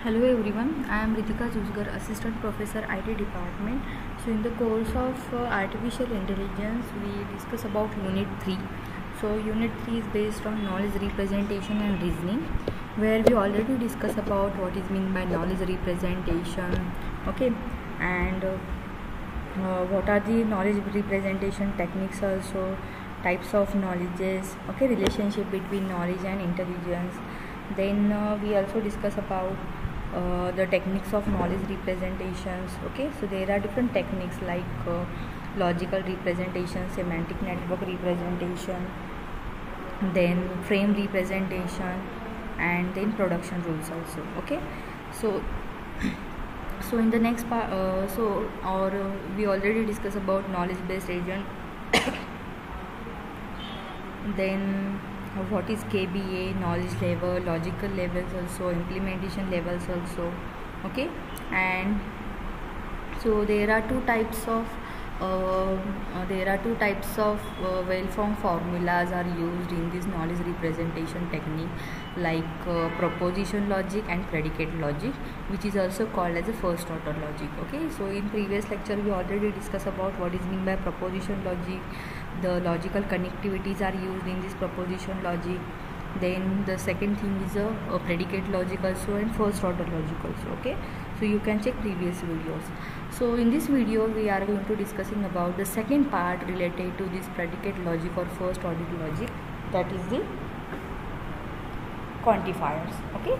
Hello everyone, I am Ritika Jusgar, Assistant Professor IT Department. So in the course of Artificial Intelligence, we discuss about Unit 3. So Unit 3 is based on knowledge representation and reasoning, where we already discuss about what is meant by knowledge representation, okay, and what are the knowledge representation techniques also, types of knowledges, okay, relationship between knowledge and intelligence. Then we also discuss about the techniques of knowledge representations. Okay, so there are different techniques like logical representation, semantic network representation, then frame representation, and then production rules also. Okay, so in the next part, we already discussed about knowledge based agent. Then what is KBA, knowledge level, logical levels also, implementation levels also. Okay, and so there are two types of well-formed formulas are used in this knowledge representation technique, like proposition logic and predicate logic, which is also called as a first order logic. Okay, so in previous lecture we already discussed about what is meant by proposition logic, the logical connectivities are used in this proposition logic. Then the second thing is a predicate logic also and first order logic also. Okay, so you can check previous videos. So in this video we are going to discussing about the second part related to this predicate logic or first order logic, that is the quantifiers. Okay,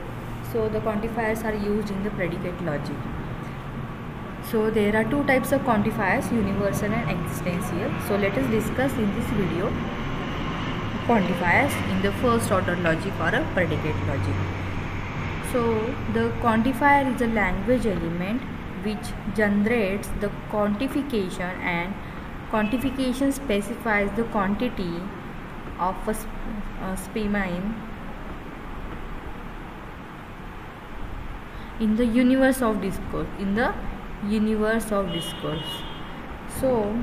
so the quantifiers are used in the predicate logic. So there are two types of quantifiers, universal and existential. So let us discuss in this video quantifiers in the first order logic or a predicate logic. So the quantifier is a language element which generates the quantification, and quantification specifies the quantity of a specimen in the universe of discourse. So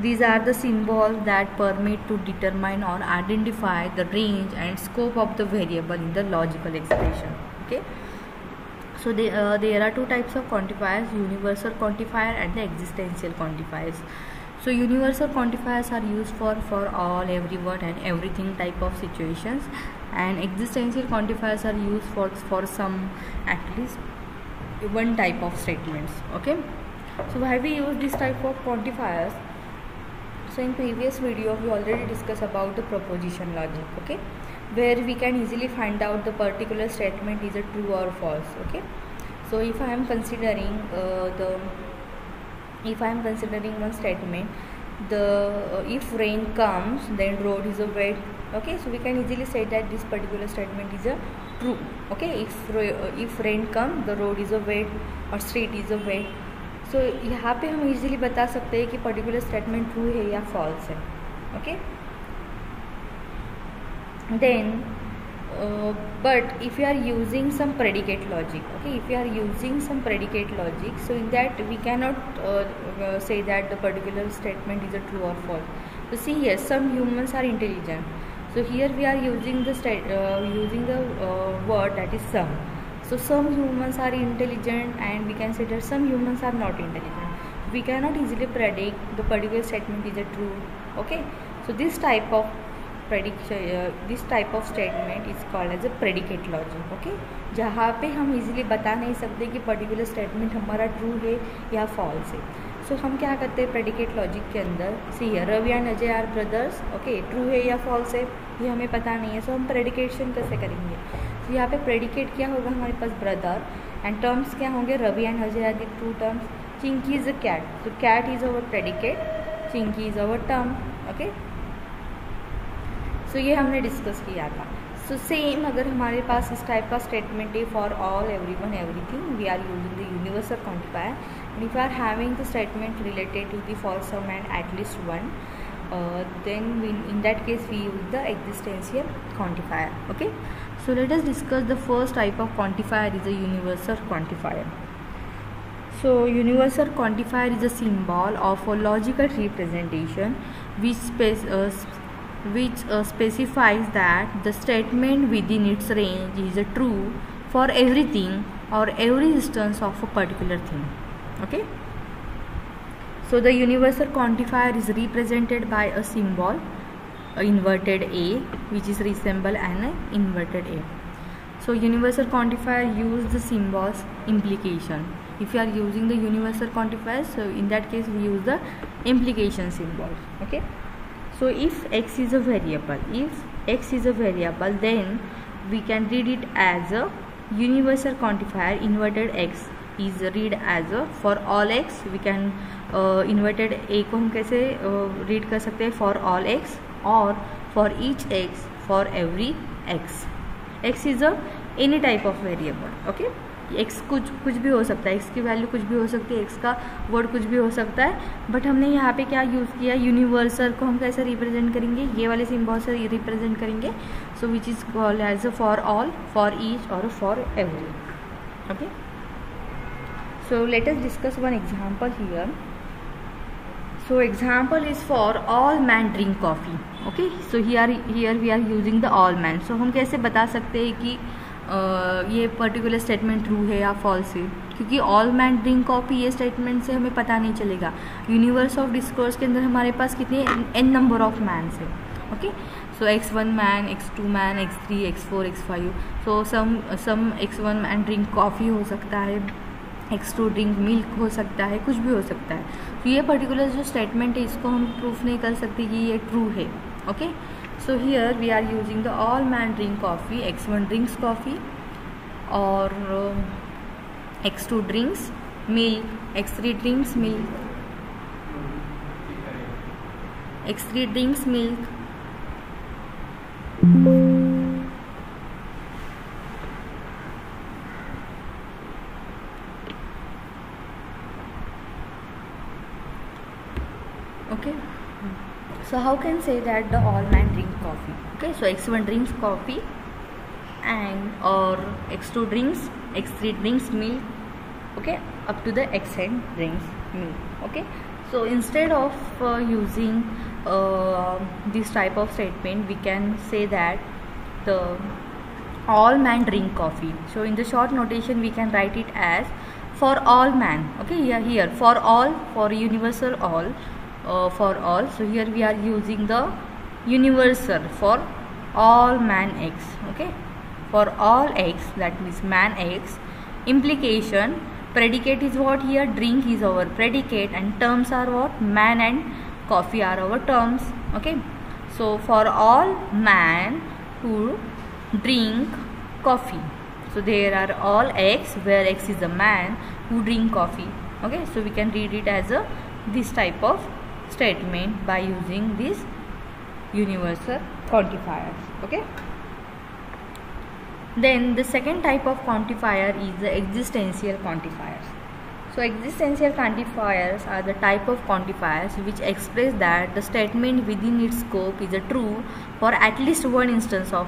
these are the symbols that permit to determine or identify the range and scope of the variable in the logical expression. Okay, so there are two types of quantifiers, universal quantifier and the existential quantifiers. So universal quantifiers are used for all, everyone and everything type of situations, and existential quantifiers are used for some, at least one type of statements. Okay, so why we use this type of quantifiers? So in previous video we already discussed about the proposition logic, okay, where we can easily find out the particular statement is a true or false. Okay, so if I am considering one statement, if rain comes then road is a wet. Okay, so we can easily say that this particular statement is a true. Okay, if rain comes the road is a wet or street is a wet. So यहाँ पे हम easily बता सकते हैं कि particular statement true है या false है. Okay, then but if you are using some predicate logic, okay, if you are using some predicate logic, so in that we cannot say that the particular statement is a true or false. So see here, some humans are intelligent. So here we are using the word that is some. So some humans are intelligent, and we can say that some humans are not intelligent. We cannot easily predict the particular statement is a true. Okay, so this type of statement is called as a predicate logic. Okay, जहाँ पे हम easily बता नहीं सकते कि particular statement हमारा true है या फॉल्स है. सो हम क्या करते हैं प्रेडिकेट लॉजिक के अंदर, see Ravi and Ajay are brothers. Okay, true है या फॉल्स है ये हमें पता नहीं है. सो हम प्रेडिकेशन कैसे करेंगे? तो यहाँ पे प्रेडिकेट क्या होगा हमारे पास, ब्रदर, एंड टर्म्स क्या होंगे, Ravi and Ajay are the true terms. Chinky is a cat, so cat is our predicate, Chinky is our term. Okay, so ये हमने डिस्कस किया था. सो सेम अगर हमारे पास इस टाइप का स्टेटमेंट है for all, everyone, everything, we are using the universal quantifier. And if you are having the statement related to the false some and at least one, then in that case we use the existential quantifier. Okay, so let us discuss the first type of quantifier is a universal quantifier. So universal quantifier is a symbol of a logical representation which specifies that the statement within its range is true for everything or every instance of a particular thing. Okay, so the universal quantifier is represented by a symbol, inverted A, which is resemble an inverted A. So universal quantifier use the symbols implication. If you are using the universal quantifier, so in that case we use the implication symbol. Okay, so if x is a variable, then we can read it as a universal quantifier inverted x is read as a for all x. We can inverted a को हम कैसे read कर सकते हैं for all x or for each x for every x. x is a any type of variable. Okay, x कुछ भी हो सकता है, x की वैल्यू कुछ भी हो सकती है, x का वर्ड कुछ भी हो सकता है, बट हमने यहाँ पे क्या यूज़ किया, यूनिवर्सल को हम कैसे रिप्रेजेंट करेंगे, ये वाले सिंबल से रिप्रेजेंट करेंगे. So which is called as a for all, for each और for every. Okay, so let us discuss one example here. So example is for all man drink coffee. Okay, so here we are using the all man. So हम कैसे बता सकते हैं कि ये particular statement true है या false है, क्योंकि ऑल मैन ड्रिंक कॉफी ये स्टेटमेंट से हमें पता नहीं चलेगा. यूनिवर्स ऑफ डिस्कोर्स के अंदर हमारे पास कितने n नंबर ऑफ मैन है. ओके, सो x1 man, x2 man, x3, x4, x5. सो सम x1 मैन ड्रिंक कॉफ़ी हो सकता है, x2 ड्रिंक मिल्क हो सकता है, कुछ भी हो सकता है. तो ये पर्टिकुलर जो स्टेटमेंट है इसको हम प्रूफ नहीं कर सकते कि ये ट्रू है. Okay, so here we are using the all man drink coffee. x1 drinks coffee और x2 drinks milk, x3 drinks milk, x3 drinks milk. Okay, so how can say that the all man drink coffee? Okay, so x1 drinks coffee and or x2 drinks, x3 drinks milk. Okay, up to the xn drinks milk. Okay, so instead of using this type of statement, we can say that the all man drink coffee. So in the short notation we can write it as for all man. Okay, here for all, for universal all, for all. So here we are using the universal for all man x. Okay, for all x, that means man x. Implication, predicate is what here, drink is our predicate and terms are what, man and coffee are our terms. Okay, so for all man who drink coffee, so there are all x where x is a man who drink coffee. Okay, so we can read it as a this type of statement by using these universal quantifiers. Okay, then the second type of quantifier is the existential quantifiers. So existential quantifiers are the type of quantifiers which express that the statement within its scope is a true for at least one instance of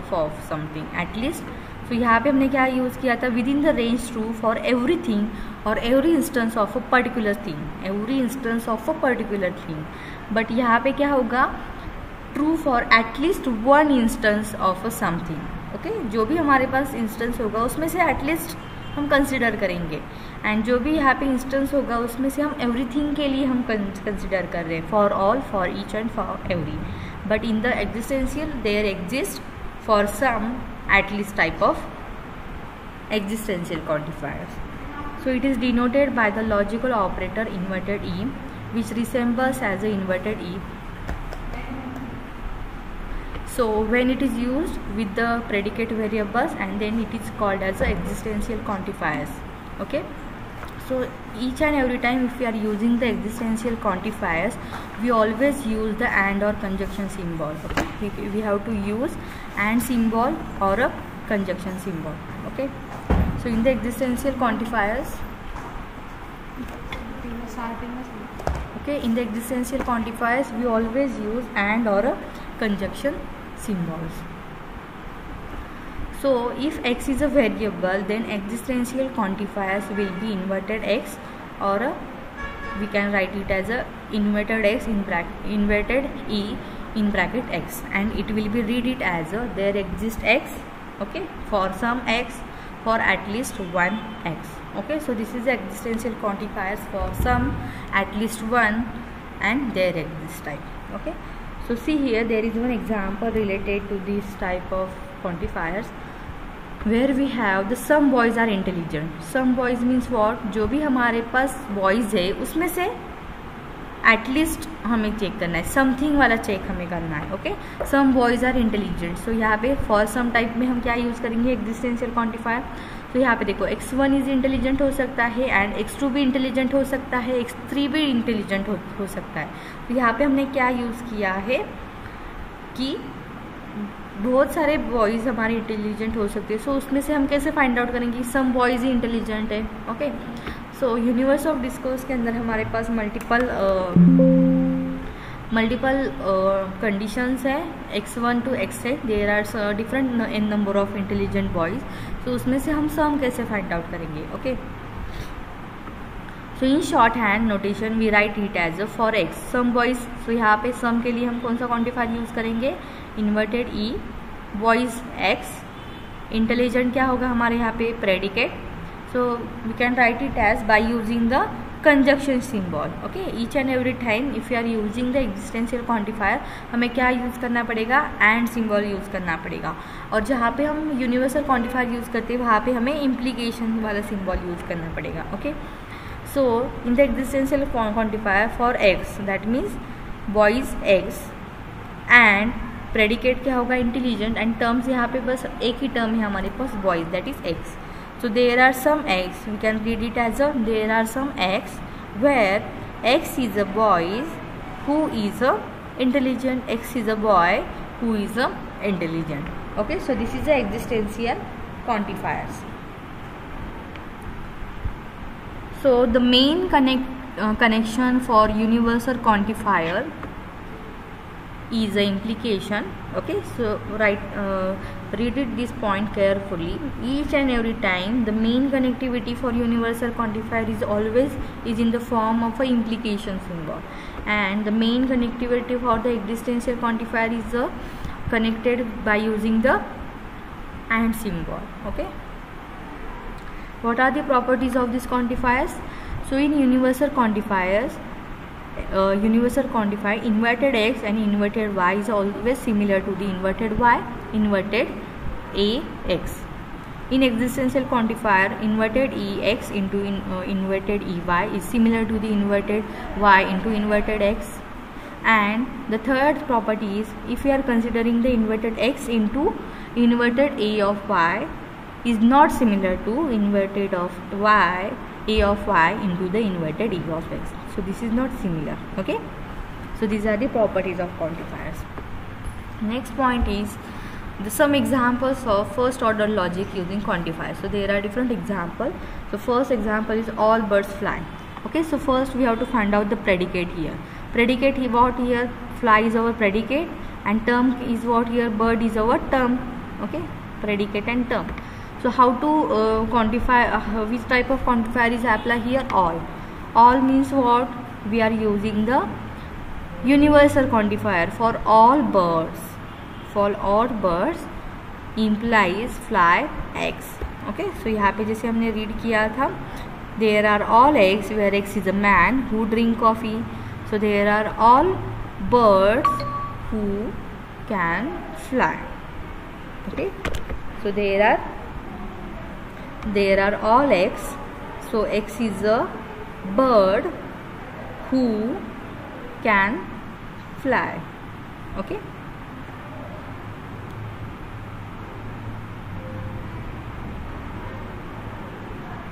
something. At least, so यहाँ पे हमने क्या use किया था, within the range true for everything or every instance of a particular thing, every instance of a particular thing. But यहाँ पे क्या होगा, true for at least one instance of a something. Okay, जो भी हमारे पास instance होगा उसमें से एटलीस्ट हम कंसिडर करेंगे, एंड जो भी यहाँ पे इंस्टेंस होगा उसमें से हम एवरीथिंग के लिए हम कंसिडर कर रहे हैं, for all, for each and for every. But in the existential there exist for some at least type of existential quantifiers. So it is denoted by the logical operator inverted e, which resembles as a inverted e. So when it is used with the predicate variables, and then it is called as the existential quantifiers. Okay, so each and every time if we are using the existential quantifiers, we always use the and or conjunction symbol. Okay, we have to use and symbol or a conjunction symbol. Okay, so in the existential quantifiers, okay, in the existential quantifiers we always use and or a conjunction symbols. So if x is a variable, then existential quantifiers will be inverted x, or we can write it as a inverted x in bracket, inverted e in bracket x, and it will be read it as a there exists x. Okay, for some x, for at least one x. Okay, so this is the existential quantifiers for some, at least one, and there exists type. Okay, so see here there is one example related to this type of quantifiers where we have the some boys are intelligent. Some boys means what, जो भी हमारे पास boys है उसमें से at least हमें check करना है, something वाला चेक हमें करना है. Okay, some boys are intelligent. So यहाँ पे फॉर सम टाइप में हम क्या यूज़ करेंगे, एग्जिस्टेंशियल क्वांटिफायर. तो यहाँ पे देखो x1 इज इंटेलिजेंट हो सकता है एंड x2 भी इंटेलिजेंट हो सकता है, x3 भी इंटेलिजेंट हो सकता है. तो यहाँ पे हमने क्या यूज़ किया है कि बहुत सारे बॉयज़ हमारे इंटेलिजेंट हो सकते हैं. सो उसमें से हम कैसे फाइंड आउट करेंगे सम बॉयज़ ही इंटेलिजेंट है. Okay, so universe of discourse के अंदर हमारे पास मल्टीपल कंडीशंस है, x1 to x8. There are different in number of intelligent boys. तो उसमें से हम सम कैसे फाइंड आउट करेंगे. Okay, so in short hand notation we write it as for x some boys. So यहाँ पे some के लिए हम कौन सा क्वांटिफायर यूज़ करेंगे, inverted E. Boys x, intelligent क्या होगा हमारे यहाँ पे, predicate. So we can write it as by using the conjunction symbol. Okay, each and every time if you are using the existential quantifier हमें क्या use करना पड़ेगा, and symbol यूज़ करना पड़ेगा. और जहाँ पे हम universal quantifier यूज़ करते हैं वहाँ पे हमें implication वाला symbol यूज़ करना पड़ेगा. Okay, so in the existential quantifier for x that means boys x and predicate क्या होगा, intelligent, and terms यहाँ पे बस एक ही term है हमारे पास boys that is x. So there are some x, we can read it as a there are some x where x is a boy who is a intelligent, x is a boy who is a intelligent. Okay, so this is the existential quantifiers. So the main connection for universal quantifier is the implication. Okay, so read it this point carefully. Each and every time the main connectivity for universal quantifier is always in the form of a implication symbol, and the main connectivity for the existential quantifier is connected by using the and symbol. Okay, what are the properties of these quantifiers? So in universal quantifiers, universal quantifier inverted x and inverted y is always similar to the inverted y, inverted ax. In existential quantifier, inverted ex into inverted ey is similar to the inverted y into inverted x. And the third property is, if we are considering the inverted x into inverted a of y is not similar to inverted of y, a of y into the inverted e of x. So this is not similar. Okay, so these are the properties of quantifiers. Next point is some examples of first order logic using quantifiers. So there are different examples. So first example is all birds fly. Okay, so first we have to find out the predicate here. Predicate what here, fly is our predicate, and term is what here, bird is our term. Okay, predicate and term. So how to quantify, which type of quantifier is applied here, all. All means what, we are using the universal quantifier for all birds. For all birds implies fly x. Okay, so यहाँ पे जैसे हमने read किया था, there are all x where x is a man who drink coffee. So there are all birds who can fly. Okay, so there are all x. So x is a bird who can fly. Okay,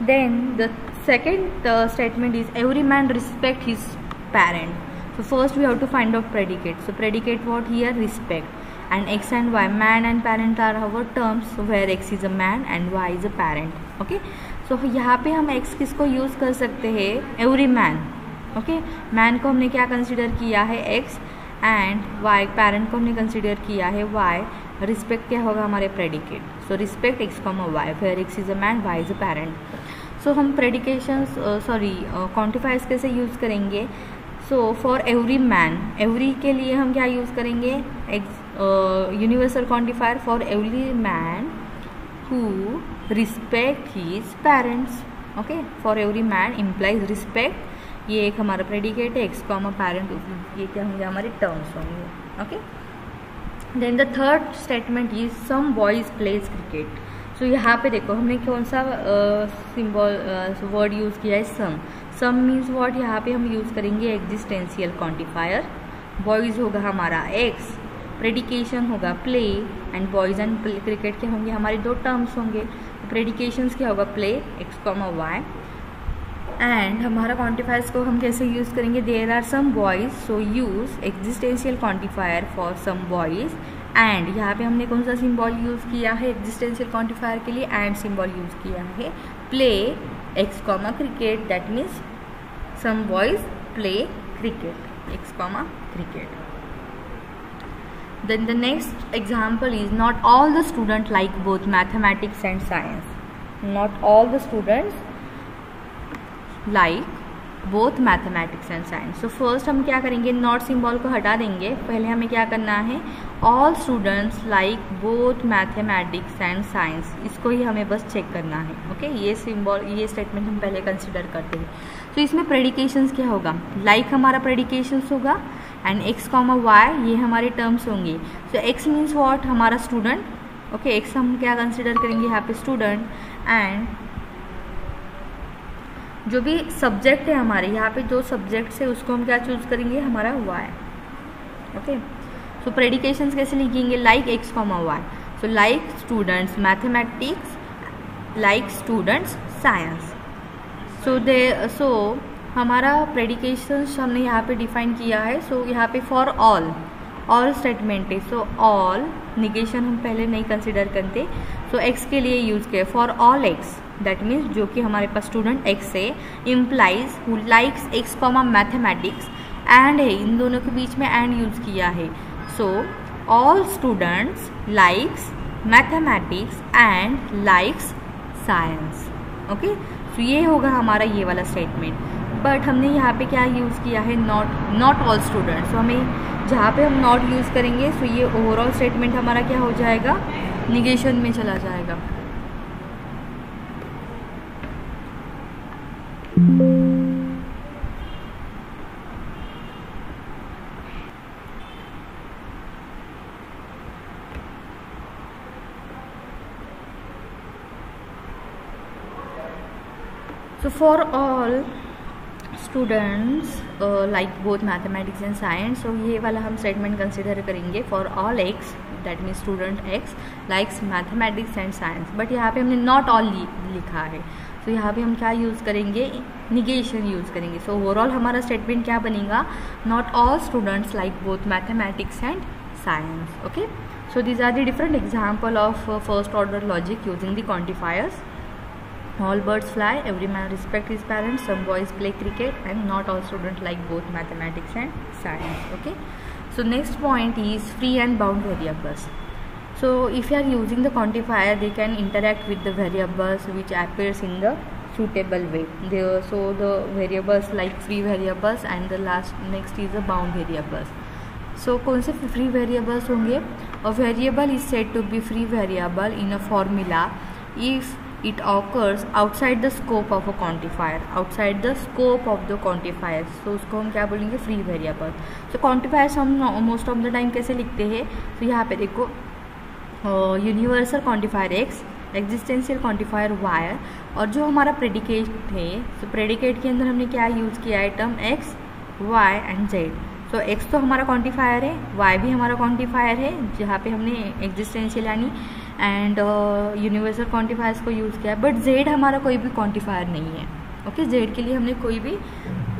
then the second statement is every man respect his parent. So first we have to find out predicate. So predicate what here, respect, and x and y, man and parent are our terms, so where x is a man and y is a parent. Okay, so यहाँ पे हम x किसको use कर सकते हैं, every man. Okay, man को हमने क्या कंसिडर किया है, x, एंड y पैरेंट को हमने कंसिडर किया है y. रिस्पेक्ट क्या होगा हमारे predicate. So respect x, y, where x is a man, y is a parent. So हम प्रेडिकेशंस क्वांटिफायर्स कैसे यूज़ करेंगे. So for every man, every के लिए हम क्या यूज़ करेंगे, universal quantifier for every man who respect his parents. Okay, for every man implies respect, ये एक हमारा प्रेडिकेट है, एक्स कॉमा पेरेंट, ये क्या होंगे हमारे टर्म्स होंगे. Okay, then the third statement is some boys plays cricket. So यहाँ पे देखो हमने कौन सा सिंबल वर्ड यूज़ किया है, सम मीन्स व्हाट, यहाँ पे हम यूज़ करेंगे एग्जिस्टेंशियल क्वांटिफायर. बॉयज़ होगा हमारा एक्स, प्रेडिकेशन होगा play, and boys and cricket क्या होंगे हमारे दो टर्म्स होंगे. प्रेडिकेशंस क्या होगा play x comma y, and हमारा क्वांटिफायर्स को हम कैसे यूज़ करेंगे, there are some boys, so use existential quantifier for some boys. And यहाँ पे हमने कौन सा सिंबल यूज़ किया है एग्जिस्टेंशियल क्वांटिफायर के लिए, एंड सिंबल यूज़ किया है play x comma cricket, that means some boys play cricket x comma cricket. Then the next example is not all the students like both mathematics and science. Not all the students like both mathematics and science. So first हम क्या करेंगे, not symbol को हटा देंगे. पहले हमें क्या करना है, all students like both mathematics and science, इसको ही हमें बस चेक करना है. ओके, ये सिंबल, ये स्टेटमेंट हम पहले कंसिडर करते हैं. तो इसमें प्रेडिकेशंस क्या होगा, like हमारा प्रेडिकेशंस होगा, एंड एक्स कॉमा वाई ये हमारे टर्म्स होंगे. सो एक्स मीन्स व्हाट, हमारा स्टूडेंट. ओके, एक्स हम क्या कंसिडर करेंगे यहाँ पे स्टूडेंट, एंड जो भी सब्जेक्ट है हमारे यहाँ पे जो सब्जेक्ट्स है उसको हम क्या चूज करेंगे, हमारा वाई. ओके, सो प्रेडिकेशंस कैसे लिखेंगे, like X comma Y. So like students mathematics, like students science. So हमारा प्रेडिकेशंस हमने यहाँ पे डिफाइन किया है. सो यहाँ पे फॉर ऑल स्टेटमेंट है. सो ऑल निगेशन हम पहले नहीं कंसिडर करते. सो एक्स के लिए यूज़ किया for all x, that means जो कि हमारे पास स्टूडेंट एक्स है, implies who likes x comma mathematics, and है, इन दोनों के बीच में एंड यूज़ किया है. So all students likes mathematics and likes science. Okay, तो ये होगा हमारा ये वाला स्टेटमेंट. बट हमने यहाँ पे क्या यूज़ किया है, नॉट ऑल स्टूडेंट्स. तो हमें जहाँ पे हम नॉट यूज़ करेंगे सो ये ओवरऑल स्टेटमेंट हमारा क्या हो जाएगा, निगेशन में चला जाएगा. So for all students like both mathematics and science, so ये वाला हम स्टेटमेंट कंसिडर करेंगे for all x, that means student x likes mathematics and science. But यहाँ पे हमने नॉट ऑल लिखा है. तो यहाँ पे हम क्या यूज़ करेंगे, निगेशन यूज़ करेंगे. सो ओवरऑल हमारा स्टेटमेंट क्या बनेगा, not all students like both mathematics and science. Okay, so these are the different example of first order logic using the quantifiers. All birds fly, every man respect his parents, some boys play cricket, and not all students like both mathematics and science. Okay, so next point is free and bound variables. So if you are using the quantifier, they can interact with the variables which appears in the suitable way. So the variables like free variables, and the next is the bound variables. So कौन से free variables होंगे, a variable is said to be free variable in a formula if it occurs outside the scope of a quantifier, outside the scope of the quantifier. So उसको हम क्या बोलेंगे, free variable. तो quantifiers हम most of the time कैसे लिखते हैं, तो यहाँ पे देखो universal quantifier x, existential quantifier y, और जो हमारा प्रेडिकेट है, तो प्रेडिकेट के अंदर हमने क्या यूज़ किया है, term x y and z. So x तो हमारा क्वांटिफायर है, वाई भी हमारा क्वांटिफायर है, जहाँ पे हमने एग्जिस्टेंशियल यानी एंड यूनिवर्सल क्वांटिफायर्स को यूज़ किया है. बट जेड हमारा कोई भी क्वांटिफायर नहीं है. ओके, जेड के लिए हमने कोई भी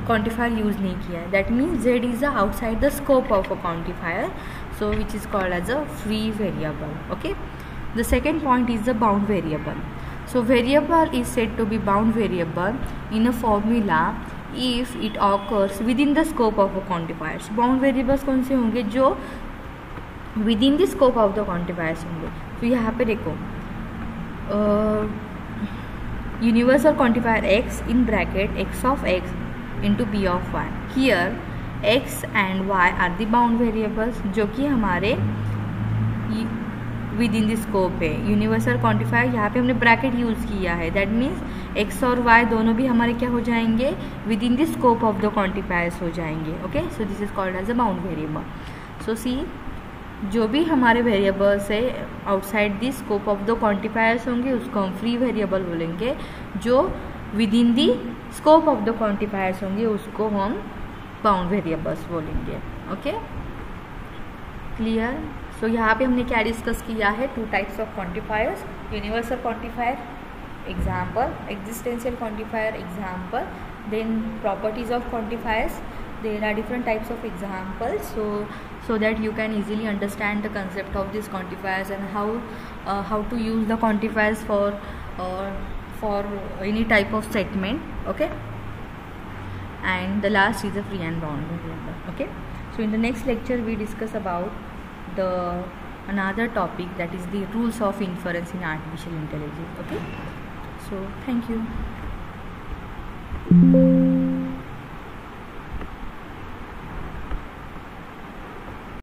क्वांटिफायर यूज़ नहीं किया है. That means z is outside the scope of a quantifier, so which is called as a free variable. Okay, the second point is the bound variable. So variable is said to be bound variable in a formula if it occurs within the scope of a quantifier. Bound variables कौन से होंगे, जो within the scope of the quantifiers होंगे. तो यहाँ पे देखो universal quantifier x in bracket x of x into b of y. Here x and y are the bound variables, जो कि हमारे विद इन द स्कोप है। यूनिवर्सल क्वांटिफायर यहाँ पे हमने ब्रैकेट यूज़ किया है, दैट मीन्स एक्स और वाई दोनों भी हमारे क्या हो जाएंगे, within the scope of the quantifiers हो जाएंगे। Okay, so this is called as a bound variable. So see, जो भी हमारे वेरिएबल्स है outside the scope of the quantifiers होंगे उसको हम फ्री वेरिएबल बोलेंगे, जो within the scope of the quantifiers होंगे उसको हम बाउंड वेरिएबल्स बोलेंगे। Okay, clear. सो यहाँ पे हमने क्या डिस्कस किया है, two types of quantifiers, universal quantifier example, existential quantifier example, then properties of quantifiers, there are different types of examples, so that you can easily understand the concept of these quantifiers and how to use the quantifiers for any type of statement. Okay, and the last is the free and bound variable. Okay, so in the next lecture we discuss about another topic, that is the rules of inference in artificial intelligence. Okay, so thank you.